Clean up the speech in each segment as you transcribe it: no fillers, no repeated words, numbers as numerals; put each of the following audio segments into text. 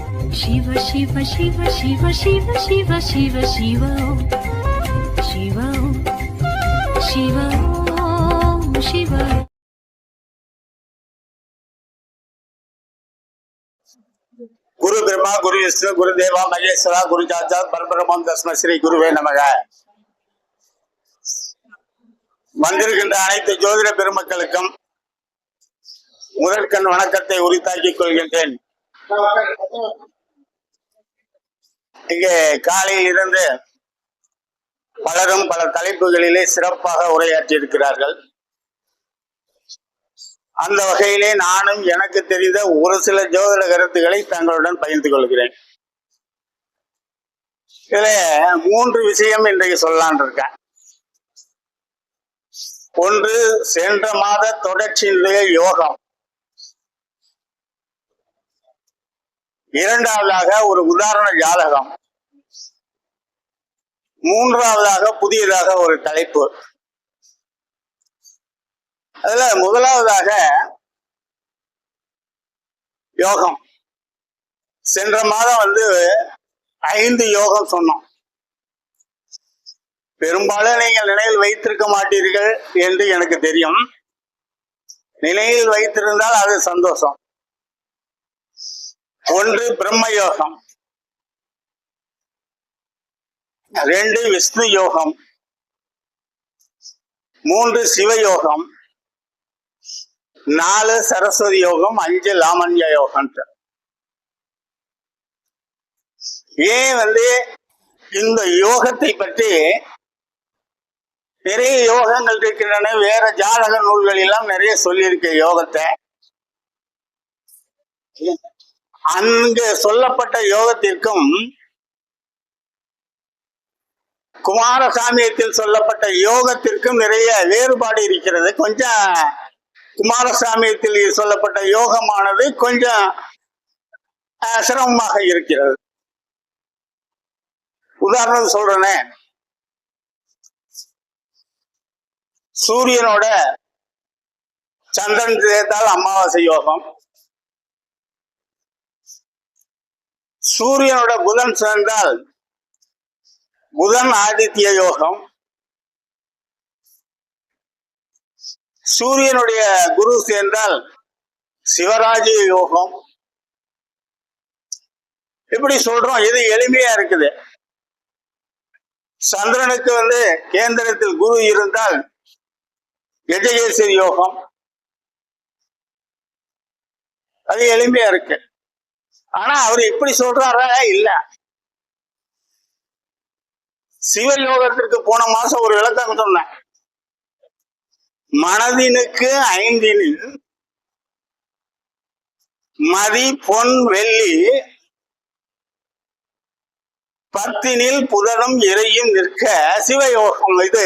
Shiva Shiva Shiva Shiva Shiva Shiva Shiva Shiva Shiva Shiva Shiva. குரு பிரம்மா குரு விஷ்ணு குரு தேவா மகேஸ்வரா குரு சாட்சாத் பரபிரம்மம் தஸ்மை ஸ்ரீ குருவே நமக. வந்திருக்கின்ற அனைத்து ஜோதிட பெருமக்களுக்கும் முதற்கண் வணக்கத்தை உரித்தாக்கிக் கொள்கின்றேன். இங்கே காலையில் இருந்து பலரும் பல தலைப்புகளிலே சிறப்பாக உரையாற்றி இருக்கிறார்கள். அந்த வகையிலே நானும் எனக்கு தெரிந்த ஒரு சில ஜோதிட கருத்துக்களை தங்களுடன் பகிர்ந்து கொள்கிறேன். இதுல 3 விஷயம் இன்றைக்கு சொல்லலான் இருக்கேன். ஒன்று, சென்ற மாத தொடர்ச்சியினுடைய யோகம். இரண்டாவதாக ஒரு உதாரண ஜாதகம். மூன்றாவதாக புதியதாக ஒரு தலைப்பு. அதுல முதலாவதாக யோகம். சென்ற மாதம் 5 யோகம் சொன்னோம். பெரும்பாலும் நீங்கள் நினைவில் வைத்திருக்க மாட்டீர்கள் என்று எனக்கு தெரியும். நினைவில் வைத்திருந்தால் அது சந்தோஷம். ஒன்று பிரம்ம யோகம், 2 விஷ்ணு யோகம், 3 சிவயோகம், 4 சரஸ்வதி யோகம், 5 லாமன்ய யோகம். ஏன் இந்த யோகத்தை பற்றி நிறைய யோகங்கள் இருக்கின்றன. வேற ஜாதக நூல்கள் எல்லாம் நிறைய சொல்லியிருக்க யோகத்தை. அங்கு சொல்லப்பட்ட யோகத்திற்கும் குமாரசாமியத்தில் சொல்லப்பட்ட யோகத்திற்கும் நிறைய வேறுபாடு இருக்கிறது. கொஞ்சம் குமாரசாமியத்தில் சொல்லப்பட்ட யோகமானது கொஞ்சம் சிரமமாக இருக்கிறது. உதாரணம் சொல்றேனே, சூரியனோட சந்திரன் சேர்த்தால் அமாவாசை யோகம், சூரியனோட புதன் சேர்ந்தால் புதன் ஆதித்ய யோகம், சூரியனுடைய குரு சேர்ந்தால் சிவராஜ்ய யோகம். இப்படி சொல்றோம். இது எளிமையா இருக்குது. சந்திரனுக்கு கேந்திரத்தில் குரு இருந்தால் கஜகேசரி யோகம். அது எளிமையா இருக்கு. ஆனா அவர் இப்படி சொல்றாரா? இல்ல. சிவயோகத்திற்கு போன மாசம் ஒரு விளக்கம் சொன்னேன். மனதினுக்கு 5 மதி பொன் வெள்ளி 10 புதனும் இறையும் நிற்க சிவயோகம். இது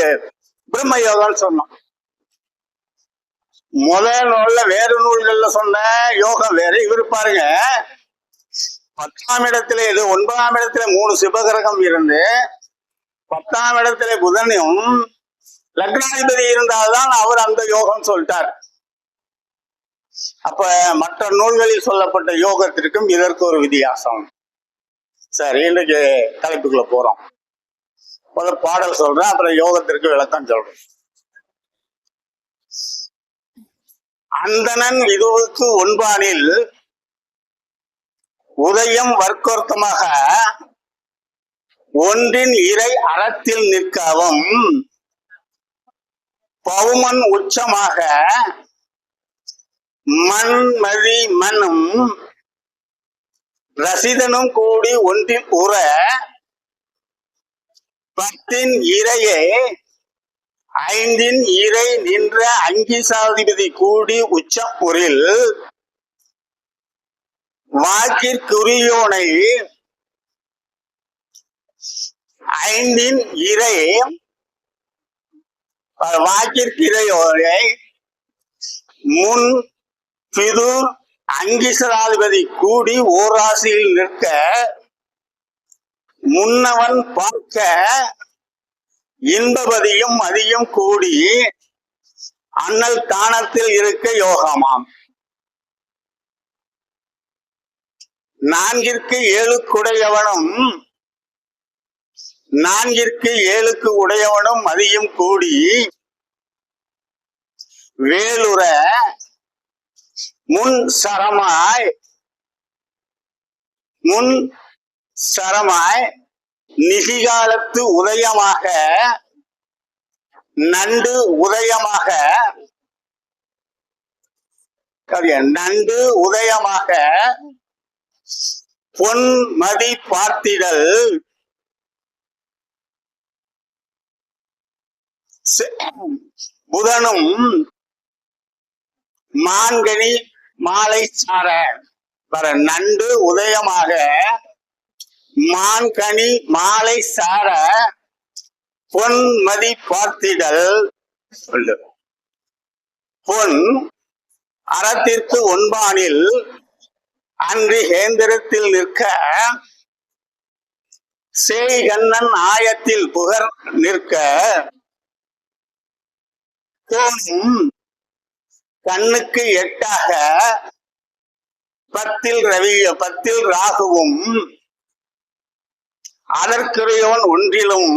பிரம்ம யோகம் சொன்னோம். முதல் நூல்ல வேறு நூல்கள்ல சொன்ன யோகம் வேற. இவர் பாருங்க, 10ஆம் இடத்துல 9ஆம் இடத்துல 3 சிவகிரகம் இருந்து 10ஆம் இடத்துல புதனும் லக்னாதிபதி இருந்தால்தான் அவர் அந்த யோகம் சொல்லிட்டார். அப்ப மற்ற நூல்களில் சொல்லப்பட்ட யோகத்திற்கும் இதற்கு ஒரு வித்தியாசம். சரி, இன்னைக்கு தலைப்புக்குள்ள போறோம். முதல் பாடல் சொல்றேன், அப்புறம் யோகத்திற்கு விளக்கம் சொல்றேன். அந்தணன் இதுவுக்கு ஒன்பானில் உதயம் வர்க்கோர்த்தமாக ஒன்றின் இறை அறத்தில் நிற்கவும் பவுமன் உச்சமாக மண்மதி மண்ணும் ரசிதனும் கூடி ஒன்றில் உற 10 இறையே 5 இறை நின்ற அங்கிசாதிபதி கூடி உச்சம் பொருள் வாக்கிற்குரியோனை 5 இறை வாக்கிற்கிறையோனை முன் பிதுர் அங்கிசராதிபதி கூடி ஓராசியில் நிற்க முன்னவன் பார்க்க இன்பபதியும் அதியும் கூடி அண்ணல் தானத்தில் இருக்க யோகமாம். நான்கிற்கு ஏழுக்குடையவனும் நான்கிற்கு ஏழுக்கு உடையவனும் மதியும் கூடி வேலுற முன் சரமாய் நிதிகாலத்து உதயமாக நண்டு உதயமாக நண்டு உதயமாக பொன் மதி பார்த்திடல் புதனும் மான்கனி மாலை சார நண்டு உதயமாக மான்கனி மாலை சார பொன்மதி பார்த்திடல் பொன் அறத்திற்கு ஒன்பானில் அன்று கேந்திரத்தில் நிற்க சேய்கண்ணன் ஆயத்தில் புகர் நிற்க கோணும் கண்ணுக்கு எட்டாக பத்தில் ராகுவும் அதற்குரியவன் ஒன்றிலும்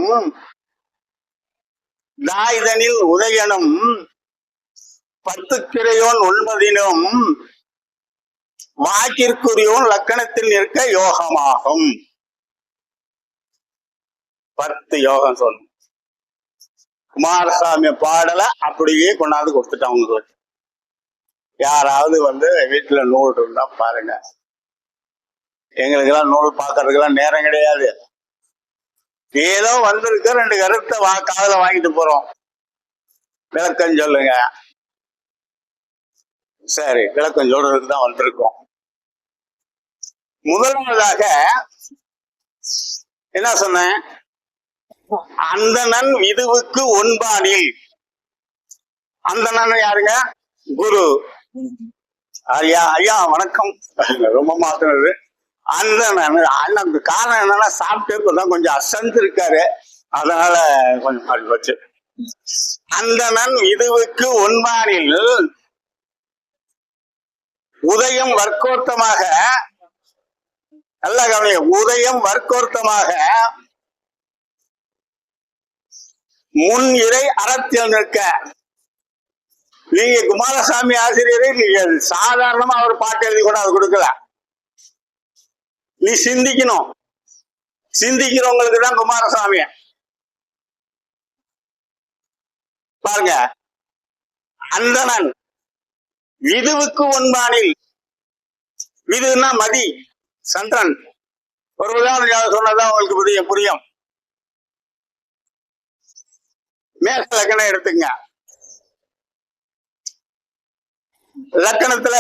தாய்தனில் உதயனும் 10 9 வாக்கிற்குரியவன் லக்கணத்தில் நிற்க யோகமாகும். 10 யோகம் சொல்லு. குமாரசாமி பாடல அப்படியே கொண்டாந்து கொடுத்துட்டாங்க. யாராவது வீட்டுல நூல் இருந்தா பாருங்க. எங்களுக்கு எல்லாம் நூல் பாக்குறதுக்கெல்லாம் நேரம் கிடையாது. ஏதோ வந்திருக்க 2 கருத்தை காதுல வாங்கிட்டு போறோம். விளக்கம் சொல்லுங்க. சரி, விளக்கம் சொல்றதுக்கு தான் வந்திருக்கோம். முதலாவதாக என்ன சொன்னேன்? அந்தணன் விதுவுக்கு ஒன்பானில். அந்தணன் யாருங்க? குரு. ஐயா வணக்கம். ரொம்ப மாத்தினது. அந்தணன் காரணம் என்னன்னா சாப்பிட்டு கொஞ்சம் அசந்து இருக்காரு, அதனால கொஞ்சம் மாறி போச்சு. அந்தணன் விதுவுக்கு ஒன்பானில் உதயம் வர்க்கோர்த்தமாக, நல்ல கவனிய, உதயம் வர்க்கோர்த்தமாக முன் இறை அறத்தில் நிற்க. நீங்க குமாரசாமி ஆசிரியரை நீங்க சாதாரணமா அவர் பாட்டு எழுதி கூட அது கொடுக்கல. நீ சிந்திக்கணும். சிந்திக்கிறவங்களுக்கு தான் குமாரசாமி. பாருங்க, அந்தணன் விதுவுக்கு ஒன்பானில். விதுன்னா மதி, சந்திரன். ஒரு உதாரணம் சொன்னதான் உங்களுக்கு புரியும். மேல லக்கணம் எடுத்துங்க. லக்கணத்துல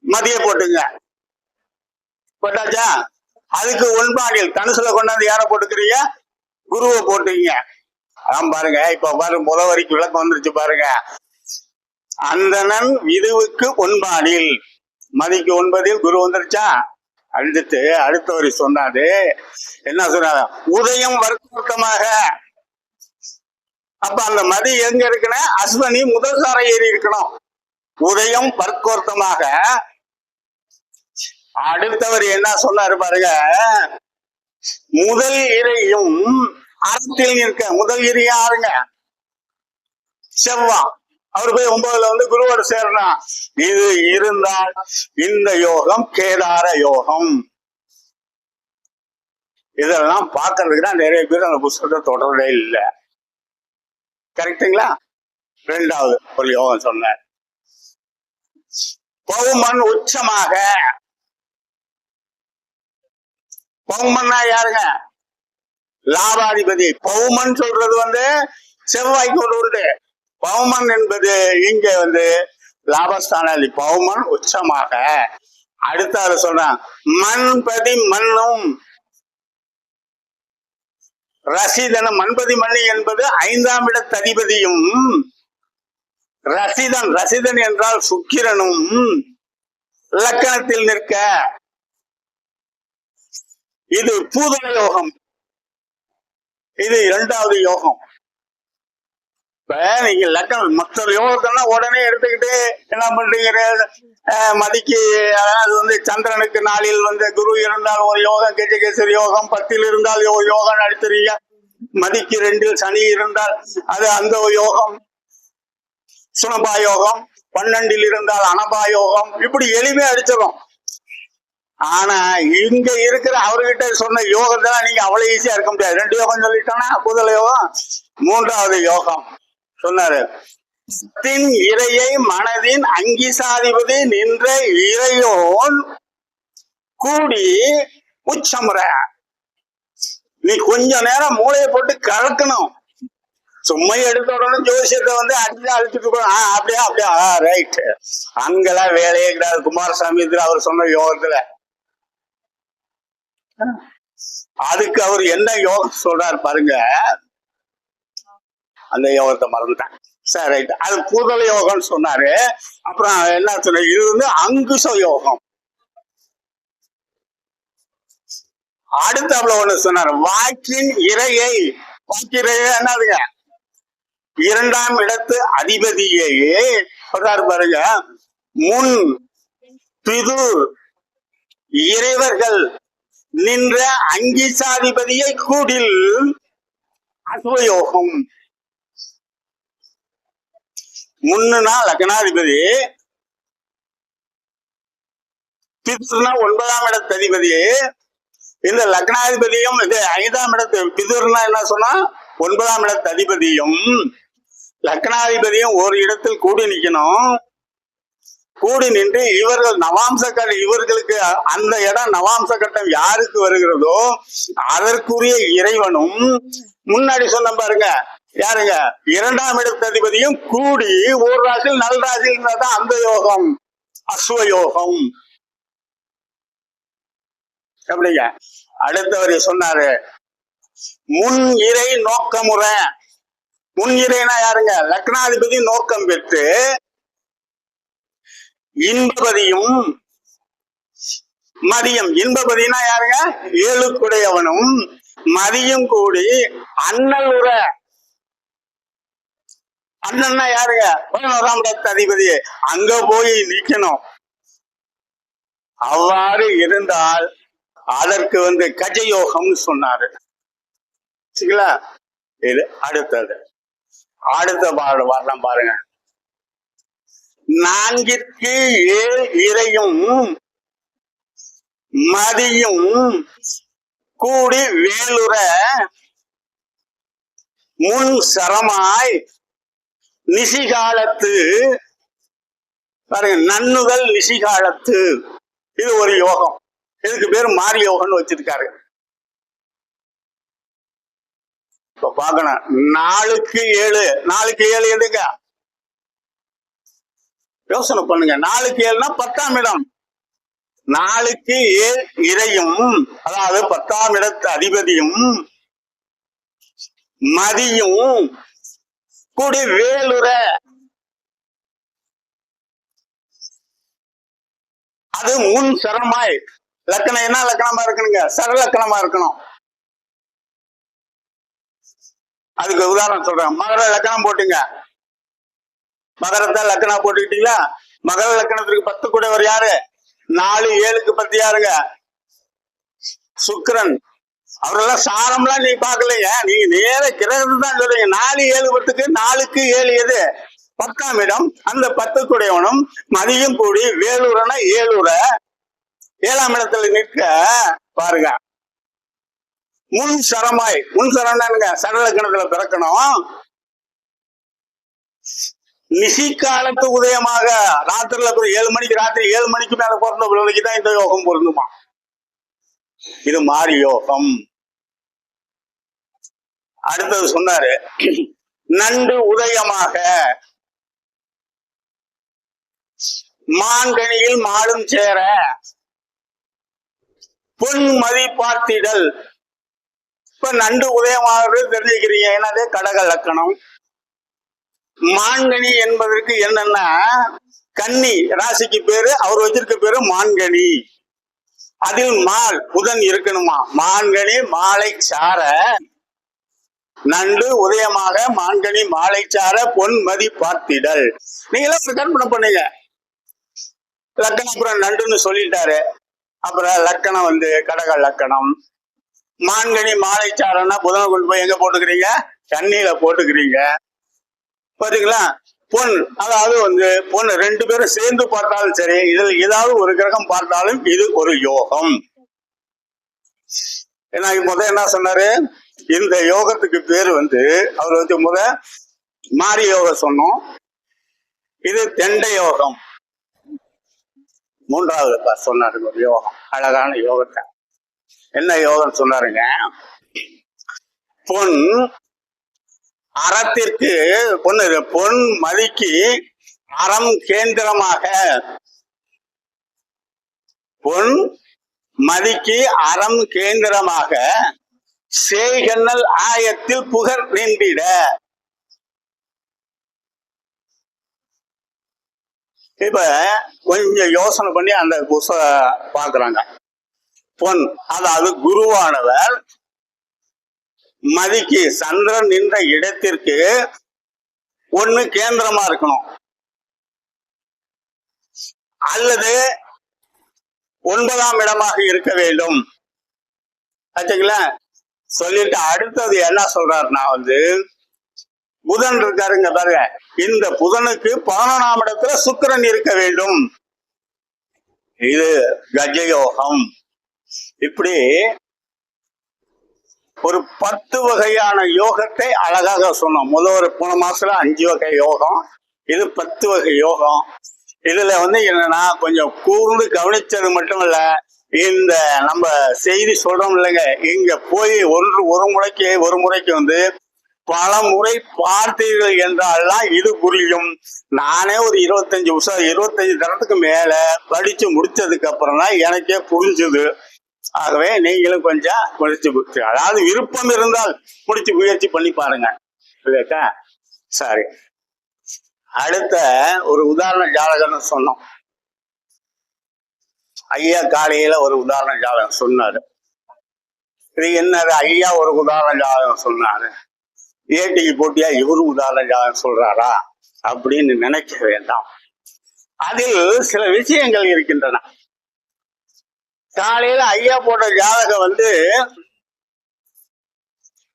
மதிய போட்டுங்க. போட்டாச்சா? அதுக்கு ஒன்பானில் தனுசுல கொண்டாந்து யார போட்டுக்கிறீங்க? குருவை போட்டுங்க. அதான் பாருங்க, இப்ப பாருங்க, முதல் வரைக்கும் விளக்கம் வந்துருச்சு பாருங்க. அந்தணன் விதுவுக்கு ஒன்பானில், மதிக்கு 9 குரு வந்துருச்சா? அடுத்த வரி சொன்னாது. என்ன சொன்னாங்க? உதயம் வர்க்கமாக. அப்ப அந்த மதி எங்க இருக்குன்னா அஸ்வனி முதல் சாரை ஏறி இருக்கணும். உதயம் வர்க்கோர்த்தமாக. அடுத்தவர் என்ன சொன்னாரு பாருங்க, முதல் இறையும் அறத்தில் நிற்க. முதல் இறை யாருங்க? செவ்வா. அவர் போய் 9ல குருவோட சேரணும். இது இருந்தால் இந்த யோகம் கேதார யோகம். இதெல்லாம் பாக்குறதுக்கு தான் நிறைய பேர் அந்த புத்தகத்தை தொடரவே இல்லை. கரெக்டுங்களா? 2வது ஒரு யோகம் சொன்னார். பௌமன் உச்சமாக. பௌமன்னா யாருங்க? லாபாதிபதி. பௌமன் சொல்றது செவ்வாய்க்கு ஒரு உண்டு. பௌமன் என்பது இங்க லாபஸ்தானாதி. பௌமன் உச்சமாக. அடுத்த சொல்றான் மண்பதி மண்ணும் ரசிதனம். மண்பதி மண்ணி என்பது 5ஆம் இடத்ததிபதியும். ரசிதன் என்றால் சுக்கிரனும் லக்கணத்தில் நிற்க. இது பூதள யோகம். இது 2வது யோகம். இப்ப நீங்க லக்னம் மற்ற யோகத்தெல்லாம் உடனே எடுத்துக்கிட்டு என்ன பண்றீங்க, மதிக்கு அது வந்து சந்திரனுக்கு நாளில் வந்து குரு இருந்தால் ஒரு யோகம், கெஜகேசரி யோகம், 10 இருந்தால் யோகம் நடத்துறீங்க. மதிக்கு 2 சனி இருந்தால் அது அந்த யோகம் சுனபா யோகம், 12 இருந்தால் அனபா யோகம், இப்படி எளிமையா அடிச்சிடும். ஆனா இங்க இருக்கிற அவர்கிட்ட சொன்ன யோகத்தான் நீங்க அவ்வளவு ஈஸியா இருக்க முடியாது. 2 யோகம் சொல்லிட்டோம்னா முதல் யோகம், 3வது யோகம் சொன்னாரு. இறையை மனதின் அங்கிசாதிபதி நின்ற இறையோன் கூடி உச்சமுற. நீ கொஞ்ச நேரம் மூளையை போட்டு கலக்கணும். சும்மா எடுத்த உடனே ஜோசியத்தை வந்து அடிச்சு அழிச்சுட்டு அப்படியா ரைட், அங்கெல்லாம் வேலையே கிடையாது. குமாரசாமி அவர் சொன்ன யோகத்துல அதுக்கு அவர் என்ன யோகம் சொல்றாரு பாருங்க. அந்த யோகத்தை மறந்துட்டேன். சரி ரைட், அது பூதல யோகம்னு சொன்னாரு. அப்புறம் என்ன சொன்ன, இது வந்து அங்குச யோகம். அடுத்தாப்புல ஒண்ணு சொன்னாரு, வாக்கின் இறையை. வாக்கிறைய என்னதுங்க, 2ஆம் இடத்து அதிபதியே சொல்றாரு பாருங்க. முன் பிதுர் இறைவர்கள் நின்ற அங்கிசாதிபதியை கூடில் அசுவயோகம். முன்னுனா லக்னாதிபதி, பிதுர்னா 9ஆம் இடத்து அதிபதி. இந்த லக்னாதிபதியும் இது 5ஆம் இடத்து, பிதுர்னா என்ன சொன்னா 9ஆம் இடத்து அதிபதியும் லக்னாதிபதியும் ஒரு இடத்தில் கூடி நிக்கணும். கூடி நின்று இவர்கள் நவாம்ச கட்டம், இவர்களுக்கு அந்த இடம் நவாம்ச கட்டம் யாருக்கு வருகிறதோ அதற்குரிய இறைவனும் முன்னாடி சொன்ன பாருங்க யாருங்க, 2ஆம் இடத்து அதிபதியும் கூடி ஒரு ராசியில் நல் ராசியில் இருந்தாதான் அந்த யோகம் அசுவ யோகம். எப்படிங்க, அடுத்தவர் சொன்னாரு முன் இறை நோக்கமுறை. முன் இறைனா யாருங்க, லக்னாதிபதி நோக்கம் பெற்று இன்பபதியும் மதியம், இன்பபதினா யாருங்க 7குடையவனும் மதியும் கூடி அண்ணல் உற. அண்ணன்னா யாருங்க 11ஆம் இடத்து அதிபதி, அங்க போய் நிக்கணும். அவ்வாறு இருந்தால் அதற்கு வந்து கஜயோகம் சொன்னாரு. சரிங்களா, இது அடுத்தது. அடுத்த வாரம் பாருங்க. 4ற்கு 7 இறையும் மதியும் கூடி வேலுற முன் சரமாய் நிசிகாலத்து. பாருங்க, நன்னுதல் நிசிகாலத்து, இது ஒரு யோகம். இதுக்கு பேர் மாரி யோகம்னு வச்சிருக்காரு. இப்ப பாக்கணும், 4க்கு 7, 4க்கு 7 எதுங்க, யோசனை பண்ணுங்க. 4க்கு 7னா 10ஆம் இடம். 4க்கு 7 இறையும், அதாவது 10ஆம் இடத்து அதிபதியும் மதியும் கூடி வேலுற. அது முன் சரமாய். லக்கணம் என்ன லக்கணமா இருக்கணுங்க, சரலக்கணமா இருக்கணும். அதுக்கு உதாரணம் சொல்றேன். மகர லக்கணம் போட்டுங்க, மகரத்தை லக்கணா போட்டுக்கிட்டீங்களா. மகர லக்கணத்துக்கு 10 கூடவர் யாரு, 4 7க்கு 10 யாருங்க, சுக்கிரன். அவரெல்லாம் சாரம்லாம் நீ பாக்கலைங்க, நீங்க நேர கிரகத்தை தான் சொல்றீங்க. 4 7 10க்கு 4க்கு 7 எது, 10ஆம் இடம். அந்த 10 கூடையவனும் மதியம் கூடி வேலூரனா 7 7ஆம் இடத்துல நிற்க பாருங்க. முன் சரமாய், முன் சரம்னா சரலக்கணத்துல பிறக்கணும். நிசிக்காலத்து உதயமாக ராத்திரில 7 மணிக்கு, ராத்திரி 7 மணிக்கு மேல பிறந்த பிள்ளைக்கு தான் இந்த யோகம் பொருந்துமா. இது மாரி யோகம். அடுத்தது சொன்னாரு, நண்டு உதயமாக மாங்கனியில் மாடும் சேர பொன் மதி பார்த்திடல். இப்ப நண்டு உதயமாக தெரிஞ்சுக்கிறீங்க, என்னது கடக லக்கணம். மான்கனி என்பதற்கு என்னன்னா, கன்னி ராசிக்கு பேரு, அவர் வச்சிருக்க பேரு மான்கனி. அதில் மால் புதன் இருக்கணுமா. மான்கனி மாலை சார நண்டு உதயமாக மான்கனி மாலைச்சார பொன்மதி பார்த்திடல். நீங்களாம் கற்பனை பண்ணுங்க. லக்கணம் அப்புறம் நண்டுன்னு சொல்லிட்டாரு. அப்புறம் லக்கணம் வந்து கடக லக்கணம். மான்கனி மாலைச்சாரம்னா புதனை கொண்டு போய் எங்க போட்டுக்கிறீங்க? தண்ணியில போட்டுக்கிறீங்க. பாத்தீங்களா? பொன், அதாவது வந்து பொன் ரெண்டு பேரும் சேர்ந்து பார்த்தாலும் சரி, இதில் ஏதாவது ஒரு கிரகம் பார்த்தாலும் இது ஒரு யோகம். ஏன்னா என்ன சொன்னாரு? இந்த யோகத்துக்கு பேரு வந்து அவர் வந்து மாரி யோகம் சொன்னோம். இது தெண்ட யோகம். மூன்றாவது சொன்னாருங்க ஒரு யோகம், அழகான யோகத்தை. என்ன யோகம் சொன்னாருங்க? பொன் அறத்திற்கு பொன் மதிக்கு அறம் கேந்திரமாக, பொன் மதிக்கு அறம் கேந்திரமாக சேகன்னல் ஆயத்தில் புகழ் நின்றிட. இப்ப கொஞ்சம் யோசனை பண்ணி அந்த பாக்குறாங்க. பொன், அதாவது குருவானவர் மதிக்கு சந்திரன் நின்ற இடத்திற்கு ஒண்ணு கேந்திரமா இருக்கணும், அல்லது 9ஆம் இடமாக இருக்க வேண்டும். ஆச்சுங்களா? சொல்லிட்டு அடுத்தது என்ன சொல்றாருன்னா வந்து புதன் இருக்காருங்க பாருங்க. இந்த புதனுக்கு 11ஆம் இடத்துல சுக்கிரன் இருக்க வேண்டும். இது கஜயோகம். இப்படி ஒரு 10 வகையான யோகத்தை அழகாக சொன்னோம். ஒரு போன மாசத்துல 5 வகை யோகம், இது 10 வகை யோகம். இதுல வந்து என்னன்னா கொஞ்சம் கூர்ந்து கவனிச்சது மட்டும் இல்ல, இந்த நம்ம செய்தி சொல்றோம் இல்லைங்க, இங்க போய் ஒரு முறைக்கு வந்து பல முறை பார்த்தீர்கள் என்றால்தான் இது புரியும். நானே ஒரு 25 தரத்துக்கு மேல படிச்சு முடிச்சதுக்கு அப்புறம் தான் எனக்கே புரிஞ்சுது. ஆகவே நீங்களும் கொஞ்சம் முடிச்சு, அதாவது விருப்பம் இருந்தால் முடிச்சு முயற்சி பண்ணி பாருங்க. இல்லையா? சரி, அடுத்த ஒரு உதாரண ஜாதகம்னு சொன்னோம். ஐயா காலையில ஒரு உதாரண ஜாதகம் சொன்னாரு. இது என்னது? ஐயா ஒரு உதாரண ஜாதகம் சொன்னாரு, ஏட்டிக்கு போட்டியா இவரு உதாரண ஜாதகம் சொல்றாரா அப்படின்னு நினைக்க வேண்டாம். அதில் சில விஷயங்கள் இருக்கின்றன. காலையில ஐயா போட்ட ஜாதகம் வந்து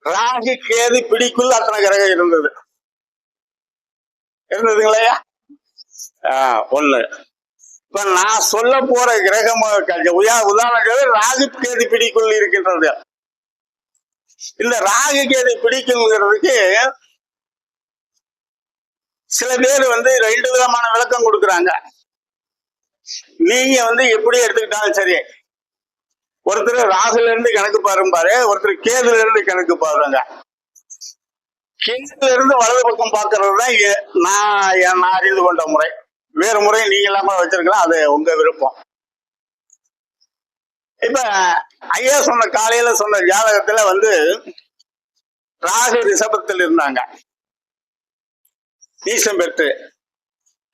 ராகு கேது பிடிக்குள் அத்தனை கிரகம் இருந்ததுங்களா? ஒண்ணு. இப்ப நான் சொல்ல போற கிரகம் உதாரணம் ராகு கேது பிடிக்குள் இருக்கின்றது. இந்த ராகு கேது பிடிக்குங்கிறதுக்கு சில பேர் வந்து 2 விதமான விளக்கம் கொடுக்குறாங்க. நீங்க வந்து எப்படி எடுத்துக்கிட்டாலும் சரி, ஒருத்தர் ராகுல இருந்து கணக்கு பாரும்பாரு, ஒருத்தர் கேதுல இருந்து கணக்கு பாருங்க. கேதுல இருந்து வலது பக்கம் பாக்குறது தான் நான் அறிந்து கொண்ட முறை. வேறு முறை நீங்க இல்லாம வச்சிருக்கலாம், அது உங்க விருப்பம். இப்ப ஐயா சொன்ன காலையில சொன்ன ஜாதகத்துல வந்து ராகு ரிஷபத்தில் இருந்தாங்க, நீசம் பெற்று.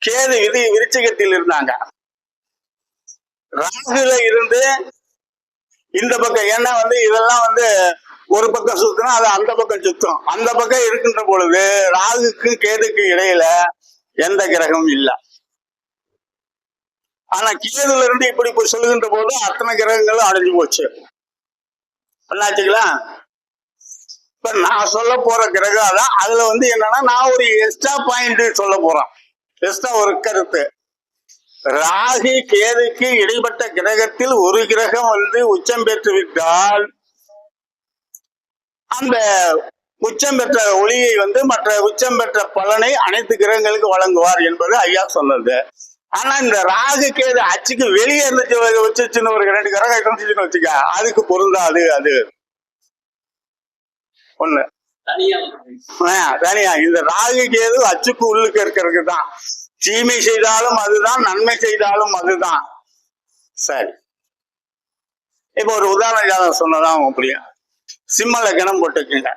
கேது விருச்சிகத்தில் இருந்தாங்க. ராகுல இருந்து இந்த பக்கம், ஏன்னா வந்து இதெல்லாம் வந்து ஒரு பக்கம் சுத்தினா அது அந்த பக்கம் சுத்தும். அந்த பக்கம் இருக்கின்ற பொழுது ராகுக்கு கேதுக்கு இடையில எந்த கிரகமும் இல்லை. ஆனா கேதுல இருந்து இப்படி போய் சொல்லுகின்ற போது அத்தனை கிரகங்களும் அடைஞ்சு போச்சு. என்னாச்சுங்களா? இப்ப நான் சொல்ல போற கிரகம் தான். அதுல வந்து என்னன்னா நான் ஒரு எக்ஸ்ட்ரா பாயிண்ட் சொல்ல போறேன், எக்ஸ்ட்ரா ஒரு கருத்து. ராகு கேதுக்கு இடைப்பட்ட கிரகத்தில் ஒரு கிரகம் வந்து உச்சம் பெற்று விட்டால் அந்த உச்சம் பெற்ற ஒளியை வந்து மற்ற உச்சம் பெற்ற பலனை அனைத்து கிரகங்களுக்கு வழங்குவார் என்பது ஐயா சொன்னது. ஆனா இந்த ராகு கேது அச்சுக்கு வெளியே இருந்துச்சு வச்சுன்னு ஒரு 2 கிரகம் இருந்துச்சுன்னு வச்சுக்க, அதுக்கு பொருந்தாது. அது ஒண்ணு தனியா. இந்த ராகு கேது அச்சுக்கு உள்ளுக்கு இருக்கிறதுக்கு தான். தீமை செய்தாலும் அதுதான், நன்மை செய்தாலும் அதுதான். சரி, இப்ப ஒரு உதாரண ஜாதகம் சொன்னதான் அப்படியும். சிம்ம லக்னம் போட்டுக்குங்க,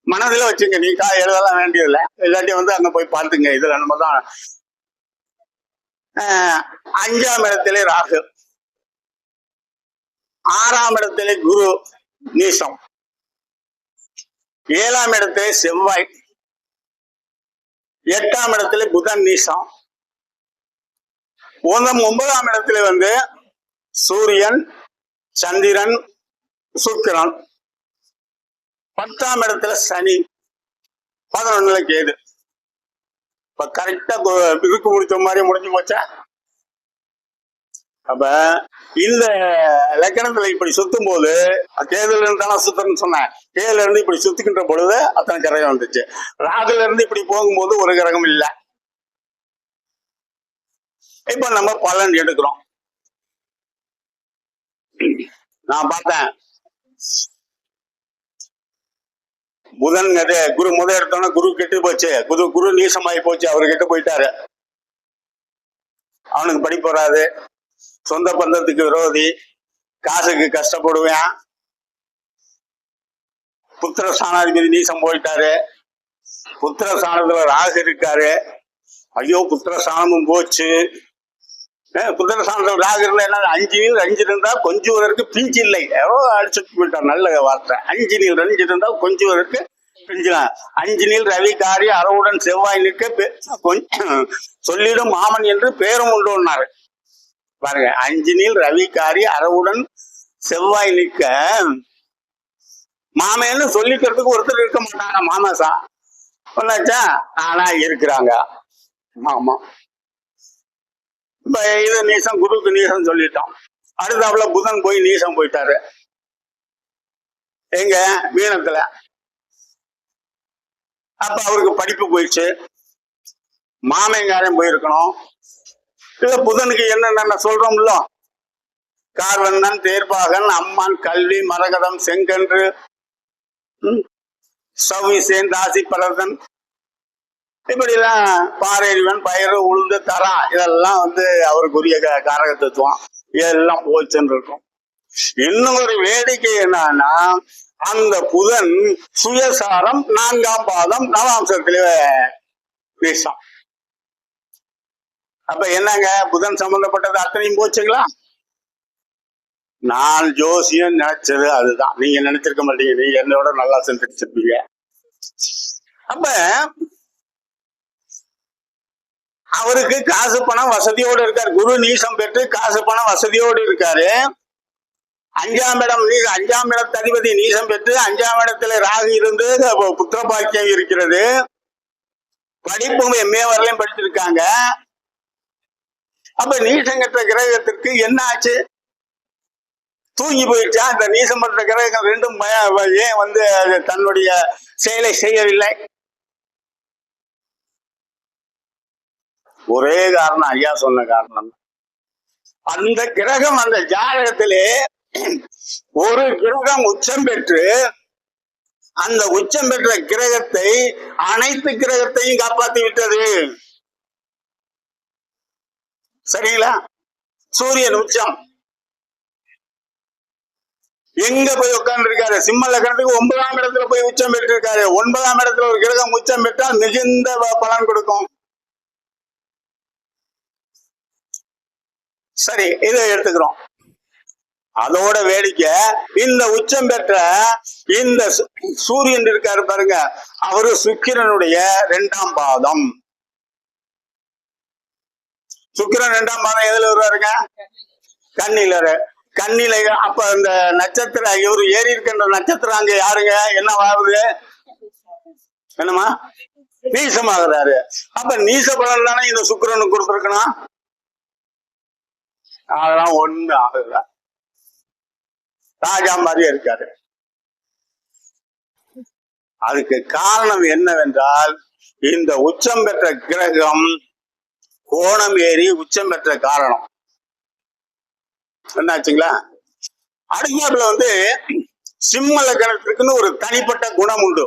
மனதில் வச்சுங்க. நீ எழுதலாம் வேண்டியதில்லை, இல்லாட்டி வந்து அங்க போய் பார்த்துங்க. இதுல நம்ம தான் 5ஆம் இடத்திலே ராகு, 6ஆம் இடத்திலே குரு நீசம், 7ஆம் இடத்துல செவ்வாய், 8ஆம் இடத்துல புதன் நீசம், 9ஆம் இடத்துல சூரியன், சந்திரன், சுக்கிரன், 10ஆம் இடத்துல சனி, 11ல கேது. இப்ப கரெக்டா இருக்கு முடிச்ச மாதிரி முடிஞ்சு போச்சா? அப்ப இந்த லக்கணத்துல இப்படி சுத்தும் போது கேதுல இருந்தா சுத்தன்னு சொன்னேன். கேதுல இருந்து இப்படி சுத்திக்கின்ற பொழுது அத்தனை கிரகம் வந்துச்சு. ராகுல இருந்து இப்படி போகும்போது ஒரு கிரகம் இல்ல. இப்ப நம்ம பலன் எடுக்கிறோம். நான் பார்த்தேன், புதன் குரு முதல் எடுத்தோன்னா குரு கெட்டு போச்சு, குரு நீசமாயி போச்சு, அவரு கெட்டு போயிட்டாரு. அவனுக்கு படிப்பு வராது, சொந்த பந்தத்துக்கு விரோதி, காசுக்கு கஷ்டப்படுவேன், புத்திர ஸ்தானாதிபதி நீசம் போயிட்டாரு, புத்திர ஸ்தானத்துல ராகு இருக்காரு, ஐயோ புத்திர ஸ்தானமும் போச்சு. புத்திர ஸ்தானத்துல ராகு இருந்தா என்ன, 5 நீள் 5 இருந்தா கொஞ்சுவதற்கு பிஞ்சு இல்லை, எவ்வளோ அடிச்சுட்டு போயிட்டார். நல்ல வார்த்தை, 5 நீள் 2 இருந்தா கொஞ்சுவதற்கு பிஞ்சுலாம். 5 நீள் ரவி காரி அரவுடன் செவ்வாய் நிற்க சொல்லிடும் மாமன் என்று பேரும் உண்டுன்னாரு பாருங்க. 5 நீள் ரவி காரி அரவுடன் செவ்வாய் நிற்க மாமேன்னு சொல்லிக்கிறதுக்கு ஒருத்தர் இருக்க மாட்டாங்க. மாமாசா ஒன்னாச்சா, ஆனா இருக்கிறாங்க. ஆமா, இப்ப இது நீசம், குருக்கு நீசம் சொல்லிட்டோம். அடுத்தாப்புல புதன் போய் நீசம் போயிட்டாரு எங்க மீனத்துல. அப்ப அவருக்கு படிப்பு போயிடுச்சு, மாமங்காரன் போயிருக்கணும். இல்ல புதனுக்கு என்னென்ன சொல்றோம்ல, கார்வண்ணன், தேர்பாகன், அம்மான், கல்வி, மரகதம், செங்கன்று, சௌவிசேன், தாசி பரதன், இப்படி எல்லாம் பாரறிவன், பயிறு, உளுந்து, தரா, இதெல்லாம் அவருக்குரிய காரகத்துவம். இதெல்லாம் போச்சுன்னு இருக்கும். இன்னும் ஒரு வேடிக்கை என்னன்னா, அந்த புதன் சுயசாரம் 4ஆம் பாதம் நவாம்சத்திலே வீசம். அப்ப என்னங்க, புதன் சம்பந்தப்பட்டது அத்தனையும் போச்சுங்களா? நான் ஜோசியம் நினைச்சது அதுதான். நீங்க நினைச்சிருக்க மாட்டீங்க, நீங்க என்னோட நல்லா சிந்திச்சிருப்பீங்க. அப்ப அவருக்கு காசு பணம் வசதியோடு இருக்காரு, குரு நீசம் பெற்று காசு பணம் வசதியோடு இருக்காரு. 5ஆம் இடம் 5ஆம் இடத்து அதிபதி நீசம் பெற்று 5ஆம் இடத்துல ராகு இருந்து புத்திர பாக்கியம் இருக்கிறது. படிப்பும் MA வரலையும் படிச்சிருக்காங்க. அப்ப நீசம் கற்ற கிரகத்திற்கு என்ன ஆச்சு? தூங்கி போயிடுச்சா? இந்த நீசம் பெற்ற கிரகம் ரெண்டும் ஏன் தன்னுடைய செயலை செய்யவில்லை? ஒரே காரணம், ஐயா சொன்ன காரணம். அந்த கிரகம் அந்த ஜாதகத்திலே ஒரு கிரகம் உச்சம் பெற்று அந்த உச்சம் பெற்ற கிரகத்தை அனைத்து கிரகத்தையும் காப்பாற்றி விட்டது. சரிங்களா? சூரியன் உச்சம் எங்க போய் உட்கார்ந்து இருக்காரு? சிம்ம லக்னத்துக்கு 9ஆம் இடத்துல போய் உச்சம் பெற்று இருக்காரு. 9ஆம் இடத்துல ஒரு கிரகம் உச்சம் பெற்றால் மிகுந்த பலன் கொடுக்கும். சரி, இதை எடுத்துக்கிறோம். அதோட வேடிக்கை, இந்த உச்சம் பெற்ற இந்த சூரியன் இருக்காரு பாருங்க, அவரு சுக்கிரனுடைய 2ஆம் பாதம். சுக்கிரன் 2ஆம் பாதம் எதுல வருவாருங்க? கண்ணில. அப்ப இந்த நட்சத்திரம் இவரு ஏறி இருக்கின்ற நட்சத்திரம் அங்க யாருங்க? என்ன ஆகுது? என்னமா? நீசமாகிறாரு. அப்ப நீச பலன் தானே இந்த சுக்கிரனுக்கு கொடுத்துருக்கணும். அதெல்லாம் ஒண்ணு ஆகுது, ராஜா மாதிரியே இருக்காரு. அதுக்கு காரணம் என்னவென்றால், இந்த உச்சம் பெற்ற கிரகம் கோணம் ஏறி உச்சம் பெற்ற காரணம் என்னாச்சுங்களா? அடுத்தாப்புல சிம்ம லக்னத்திற்குன்னு ஒரு தனிப்பட்ட குணம் உண்டு.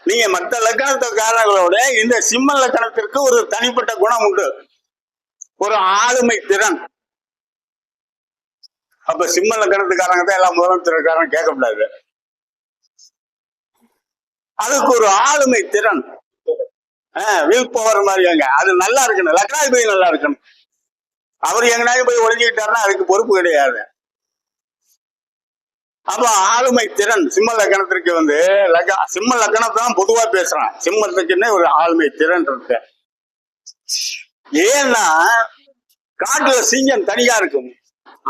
நீங்க மற்ற லக்னக்காரர்களோட இந்த சிம்ம லக்னத்திற்கு ஒரு தனிப்பட்ட குணம் உண்டு, ஒரு ஆளுமை திறன். அப்ப சிம்ம லக்னத்துக்காரங்க தான் எல்லாம் முதலமைச்சருக்காரன் கேட்கக்கூடாது. அதுக்கு ஒரு ஆளுமை திறன், வில் பவர் மாதிரிங்க, அது நல்லா இருக்கணும். லக்னாதிபதி நல்லா இருக்கணும். அவர் எங்கனாலும் போய் ஒழிஞ்சுக்கிட்டாருன்னா அதுக்கு பொறுப்பு கிடையாது. அப்ப ஆளுமை திறன் சிம்ம லக்கணத்திற்கு வந்து சிம்ம லக்கணத்தான் பொதுவா பேசுறான். சிம்மத்துக்குன்னே ஒரு ஆளுமை திறன் இருக்கு. ஏன்னா காட்டுல சிங்கம் தனியா இருக்கும்,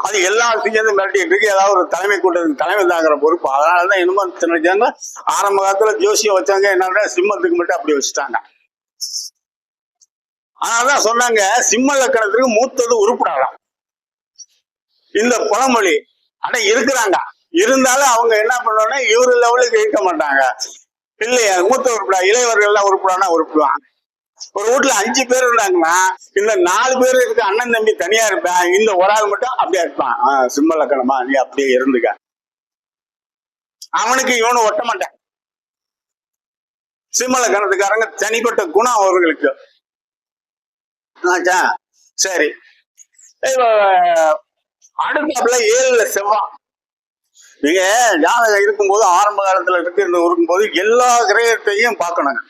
அது எல்லா சிங்கத்தையும் மிரட்டிட்டு இருக்கு. ஏதாவது ஒரு தலைமை கூட்டத்துக்கு தலைமை தாங்கிற பொறுப்பு. அதனாலதான் என்னமோ நினைச்சாங்க ஆரம்ப காலத்துல ஜோசியம் வச்சாங்க, என்னன்னா சிம்மத்துக்கு மட்டும் அப்படி வச்சுட்டாங்க. அதனாலதான் சொன்னாங்க சிம்ம லக்கணத்துக்கு மூத்தது உருப்படாதான் இந்த பழமொழி. ஆனா இருக்கிறாங்க, இருந்தாலும் அவங்க என்ன பண்ணுவாங்கன்னா இவரு லெவலுக்கு இருக்க மாட்டாங்க. இல்லையா, மூத்த உருப்படா, இளையவர்கள் எல்லாம் உருப்படானா உருப்பிடுவாங்க. ஒரு வீட்டுல 5 பேர் இருந்தாங்கன்னா இந்த 4 பேர் இருக்க அண்ணன் தம்பி தனியா இருப்பேன், இந்த ஒரு ஆள் மட்டும் அப்படியே இருப்பான். சிம்ம லக்கணமா, நீ அப்படியே இருந்துக்க. அவனுக்கு இவனு ஒட்ட மாட்டான். சிம்ம லக்கணத்துக்காரங்க தனிப்பட்ட குணம் அவர்களுக்கு. சரி, அடுத்தாப்புல 7ல செவ்வாய். நீங்க ஜாதகம் இருக்கும்போது ஆரம்ப காலத்துல இருக்கும்போது எல்லா கிரகத்தையும் பார்க்கணுங்க.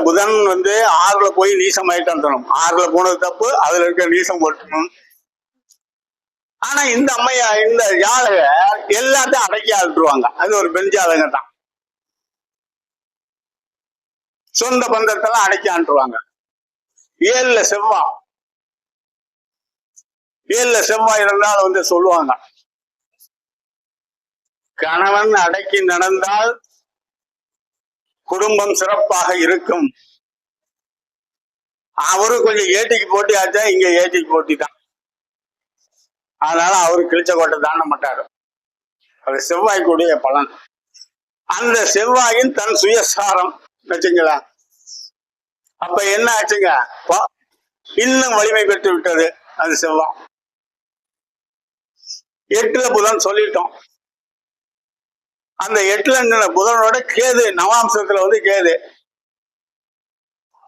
புதன் வந்து 6ல போய் நீசம் ஆயிட்டான் தரணும். 6ல போனது தப்பு, அதுல இருக்க நீசம் போட்டணும். ஆனா இந்த அம்மையா இந்த ஜாதக எல்லாத்தையும் அடக்கி ஆட்டுருவாங்க. அது ஒரு பெண் ஜாதகம் தான். சொந்த பந்தத்தெல்லாம் அடக்கி ஆண்டுருவாங்க. 7ல செவ்வாய், 7ல செவ்வாய் இருந்தால் வந்து சொல்லுவாங்க, கணவன் அடக்கி நடந்தால் குடும்பம் சிறப்பாக இருக்கும். அவரு கொஞ்சம் ஏட்டிக்கு போட்டி ஆச்சா, இங்க ஏட்டிக்கு போட்டி தான். அதனால அவரு கிழிச்ச கோட்டை தாண்ட மாட்டாரு. அது செவ்வாய்க்குடைய பலன். அந்த செவ்வாயின் தன் சுயசாரம் வச்சுங்களா. அப்ப என்ன ஆச்சுங்க, இன்னும் வலிமை பெற்று விட்டது அது செவ்வாய். 8ல புதன் சொல்லிட்டோம். அந்த 8ல புதனோட கேது நவாம்சத்துல வந்து கேது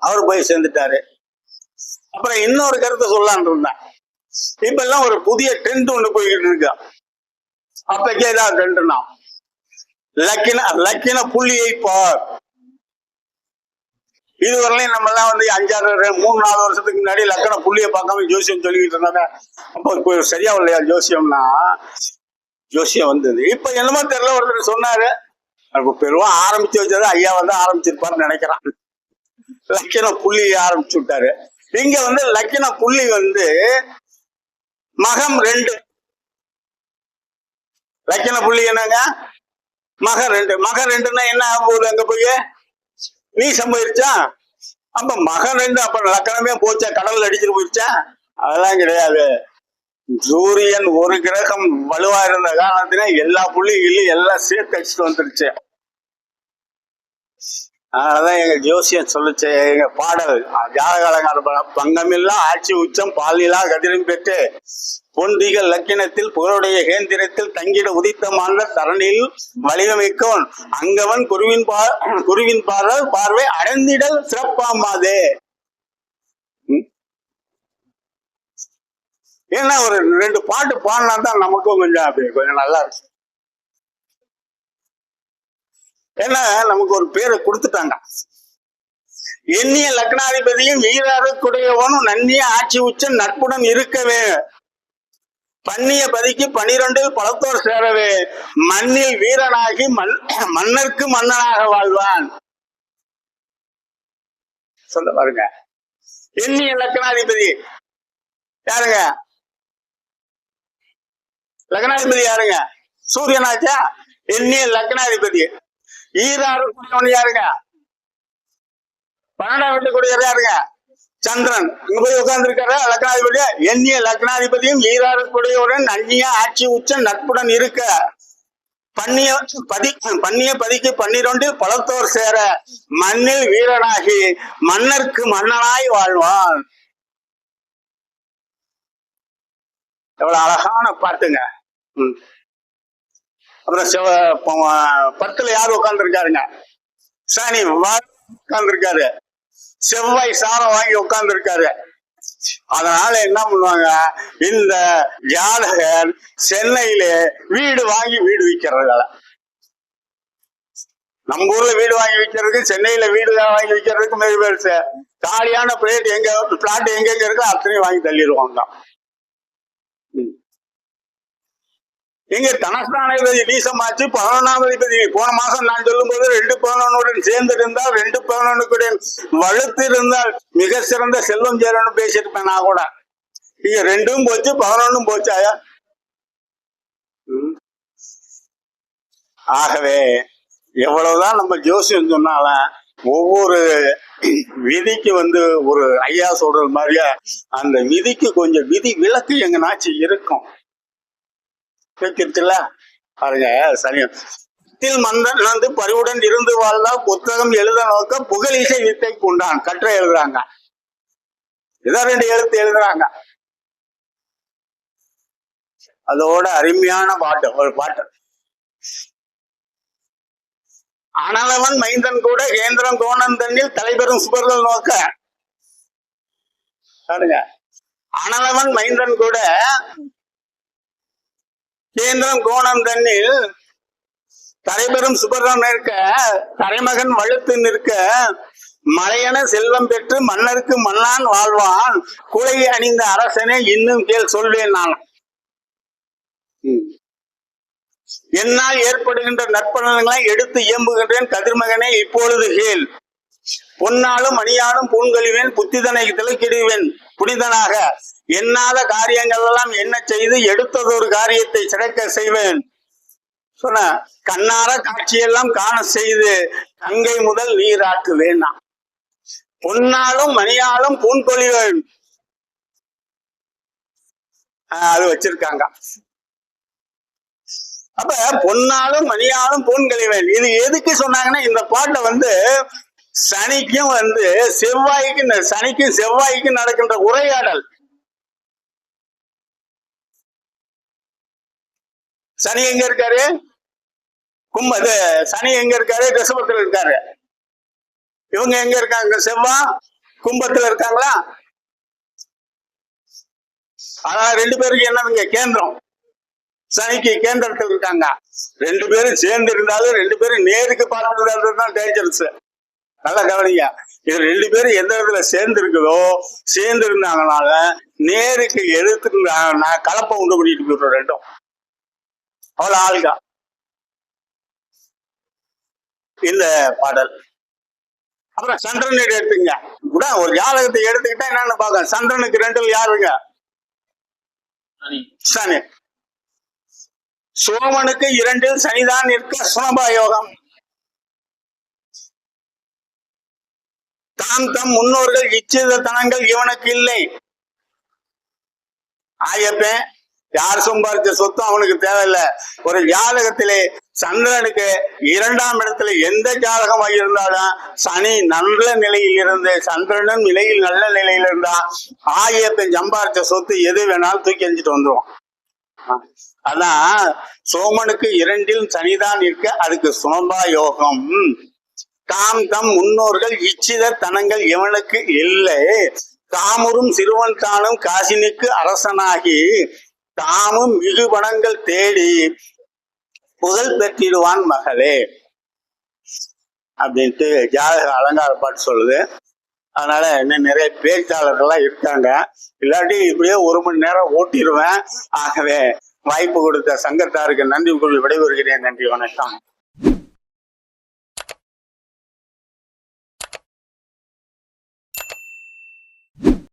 அவரு போய் சேர்ந்துட்டாரு. அப்புறம் இன்னொரு கருத்தை சொல்லலான் இருந்தேன். இப்ப எல்லாம் ஒரு புதிய ட்ரெண்ட் ஒண்ணு போய்கிட்டு இருக்கு. அப்பக்கே ஏதாவது ட்ரெண்ட்னா லக்கின புள்ளியை பார். இதுவரையிலும் நம்ம எல்லாம் வந்து 3-4 வருஷத்துக்கு முன்னாடி லக்கண புள்ளியை பார்க்காம ஜோசியம் சொல்லிக்கிட்டு இருந்தாங்க. அப்போ சரியா இல்லையா ஜோசியம்னா, ஜோசியம் வந்தது. இப்ப என்னமோ தெரியல, ஒருத்தர் சொன்னாரு, பெருவா ஆரம்பிச்சு வச்சது ஐயா வந்து ஆரம்பிச்சிருப்பாருன்னு நினைக்கிறான். லக்கின புள்ளி ஆரம்பிச்சு விட்டாரு. இங்க வந்து லக்கின புள்ளி வந்து மகம் 2. லக்கின புள்ளி என்னங்க, மகம் 2. மகம் 2ன்னா என்ன ஆக போகுது, அங்க போய் நீ சம்பவிச்சா. அப்ப மகன் 2 அப்ப லக்கணமே போச்சா, கடல்ல அடிச்சுட்டு போயிடுச்சா? அதெல்லாம் கிடையாது. சூரியன் ஒரு கிரகம் வலுவா இருந்த காரணத்தினா எல்லா புள்ளிகளையும் எல்லாம் சேர்த்து அடிச்சுட்டு வந்துருச்சு. அதனாலதான் எங்க ஜோசியம் சொல்லுச்சு, எங்க பாடல் ஜாதகாலங்கார பங்கமில்லா ஆட்சி உச்சம் பாலிலா கதிரும் பெற்று பொன்றிகள் லக்கினத்தில் புகழுடைய கேந்திரத்தில் தங்கிட உதித்தமான தரணியில் வலிமைக்கவன் அங்கவன் குருவின் பார்வை அடைந்திடல் சிறப்பாமாதே. ஏன்னா ஒரு 2 பாட்டு பாடினா தான் நமக்கும் கொஞ்சம் அப்படி கொஞ்சம் நல்லா இருக்கு. ஏன்னா நமக்கு ஒரு பேரை கொடுத்துட்டாங்க. எண்ணிய லக்னாதிபதியும் வீரருக்குடையவனும் நன்னிய ஆட்சி உச்சம் நட்புடன் இருக்கவே, பண்ணிய பதிக்கு 12 பலத்தோர் சேரவே, மண்ணில் வீரனாகி மன்னருக்கு மன்னனாக வாழ்வான். சொல்ல பாருங்க, எண்ணிய லக்னாதிபதி யாருங்க, லக்னாதிபதி யாருங்க, சூரியனாச்சா. எண்ணிய லக்னாதிபதி ஈராறு யாருங்க, 12ஆம் வீட்டுக்குரியவர் யாருங்க, சந்திரன். அங்க போய் உட்கார்ந்து இருக்காரு லக்னாதிபதி. எண்ணிய லக்னாதிபதியும் ஈராறுக்குடையவுடன் நன்னிய ஆட்சி உச்சம் நட்புடன் இருக்க, பண்ணிய பதிக்கு 12 பலத்தோர் சேர, மண்ணில் வீரனாகி மன்னருக்கு மன்னனாய் வாழ்வான். எவ்வளவு அழகான பாட்டுங்க. அப்புறம் 10ல யாரு உட்கார்ந்து இருக்காருங்க, சனி உட்கார்ந்து இருக்காரு, செவ்வாய் சாரம் வாங்கி உட்கார்ந்து இருக்காரு. அதனால என்ன பண்ணுவாங்க, இந்த ஜாதகர் சென்னையில வீடு வாங்கி வீடு விற்கிறதுனால, நம்ம ஊர்ல வீடு வாங்கி விற்கிறதுக்கு சென்னையில வீடு வாங்கி விற்கிறதுக்கு மிக பெருசு. காலியான பிளாட் எங்க இருக்கோ அத்தனையும் வாங்கி தள்ளிடுவாங்க. இங்க தனஸ்தானாதிபதி நீசமாச்சு 11ஆம் அதிபதி போன மாசம் நான் சொல்லும் போது 2 11 சேர்ந்து இருந்தால் 2 11 வலுத்து இருந்தால் மிக சிறந்த செல்வம் சேரணும் பேசியிருப்பேன் நான் கூட. இங்க 2ம் போச்சு 11ம் போச்சாயா. ஆகவே எவ்வளவுதான் நம்ம ஜோசியம் சொன்னாலும் ஒவ்வொரு விதிக்கு ஒரு ஐயா சொல்றது மாதிரியா அந்த விதிக்கு கொஞ்சம் விதி விலக்கு எங்கனாச்சும் இருக்கும். வைக்கிறதுல பாருங்க சரி மந்தன் பரிவுடன் இருந்து வாழ்ந்தா புத்தகம் எழுத நோக்க புகழிசை வித்தை கொண்டான் கற்றை எழுதுறாங்க. இதான் 2 எழுத்து எழுதுறாங்க. அதோட அருமையான பாட்டு ஒரு பாட்டு. ஆனவன் மைந்தன் கூட கேந்திரம் கோணம் தண்ணில் தலைபெறும் சுபர்கள் நோக்க. பாருங்க, ஆனவன் மைந்தன் கூட கேந்திரம் கோணம் தண்ணில் தலைபெறும் சுபர்கள் நிற்க தலைமகன் வழுத்து நிற்க மலையென செல்வம் பெற்று மன்னருக்கு மன்னான் வாழ்வான் குலை அணிந்த அரசனே இன்னும் கேள் சொல்வேன் நான். என்னால் ஏற்படுகின்ற நற்பலன்களை எடுத்து இயம்புகின்றேன் கதிர்மகனே இப்பொழுது கேள். பொன்னாலும் மணியாலும் பூங்கழிவேன் புத்திதனை திளைக்கிடுவேன் புனிதனாக எண்ணாத காரியங்கள் எல்லாம் என்ன செய்து எடுத்ததொரு காரியத்தை சிறக்க செய்வேன் சொன்ன கண்ணார காட்சியெல்லாம் காண செய்து கங்கை முதல் நீராட்டுவேன். பொன்னாலும் மணியாலும் பூங்கொழிவேன் அது வச்சிருக்காங்க. அப்ப பொன்னாலும் மணியாலும் பூன்கழிவேன் இது எதுக்கு சொன்னாங்கன்னா இந்த பாட்டுல சனிக்கும் சனிக்கும் செவ்வாய்க்கும் நடக்கின்ற உரையாடல். சனி எங்க இருக்காரு? சனி எங்க இருக்காரு? ரிஷபத்துல இருக்காரு. இவங்க எங்க இருக்காங்க? செவ்வாய் கும்பத்துல இருக்காங்களா? ஆனா 2 பேருக்கு என்னதுங்க கேந்திரம். சனிக்கு கேந்திரத்தில் இருக்காங்க. 2 பேரும் சேர்ந்து இருந்தாலும் 2 பேரும் நேருக்கு பார்த்துதான் டேஞ்சரஸ். நல்லா கவனிங்க. இது 2 பேரும் எந்த இடத்துல சேர்ந்து இருக்குதோ சேர்ந்து இருந்தாங்கனால நேருக்கு எதிர்த்து கலப்பை உண்டு பண்ணிட்டு போயிடுறோம் 2ம். அவ்வளவு ஆளுங்க இந்த பாடல். அப்புறம் சந்திரன் எடுத்துங்க கூட ஒரு ஜாதகத்தை எடுத்துக்கிட்டா என்னன்னு பாக்க. சந்திரனுக்கு 2 யாருங்க? சனி. சோமனுக்கு 2 சனிதான் நிற்க சுனபா யோகம். தம் முன்னோர்கள் இச்சித தனங்கள் இவனுக்கு இல்லை. ஆயப்பேன் யார் சம்பாதிச்ச சொத்தும் அவனுக்கு தேவையில்லை. ஒரு ஜாதகத்திலே சந்திரனுக்கு 2ஆம் இடத்துல எந்த ஜாதகம் இருந்தாலும் சனி நல்ல நிலையில் இருந்து சந்திரனும் நிலையில் நல்ல நிலையில் இருந்தா ஆயப்பன் சம்பாதிச்ச சொத்து எது வேணாலும் தூக்கி எறிஞ்சிட்டு வந்துடும். அதான் சோமனுக்கு 2ல் சனிதான் இருக்க அதுக்கு சுனபா யோகம். தம் முன்னோர்கள் இச்சித தனங்கள் இவனுக்கு இல்லை. தாமுறும் சிறுவன் தானும் காசினிக்கு அரசனாகி தாமும் மிகு பணங்கள் தேடி புகழ் பெற்றிடுவான் மகளே அப்படின்ட்டு ஜாதக அலங்கார பாட்டு சொல்லுது. அதனால இன்னும் நிறைய பேச்சாளர்கள்லாம் இருக்காங்க. இல்லாட்டி இப்படியே 1 மணி நேரம் ஓட்டிடுவேன். ஆகவே வாய்ப்பு கொடுத்த சங்கத்தாருக்கு நன்றி கூறி விடைபெறுகிறேன். நன்றி, வணக்கம்.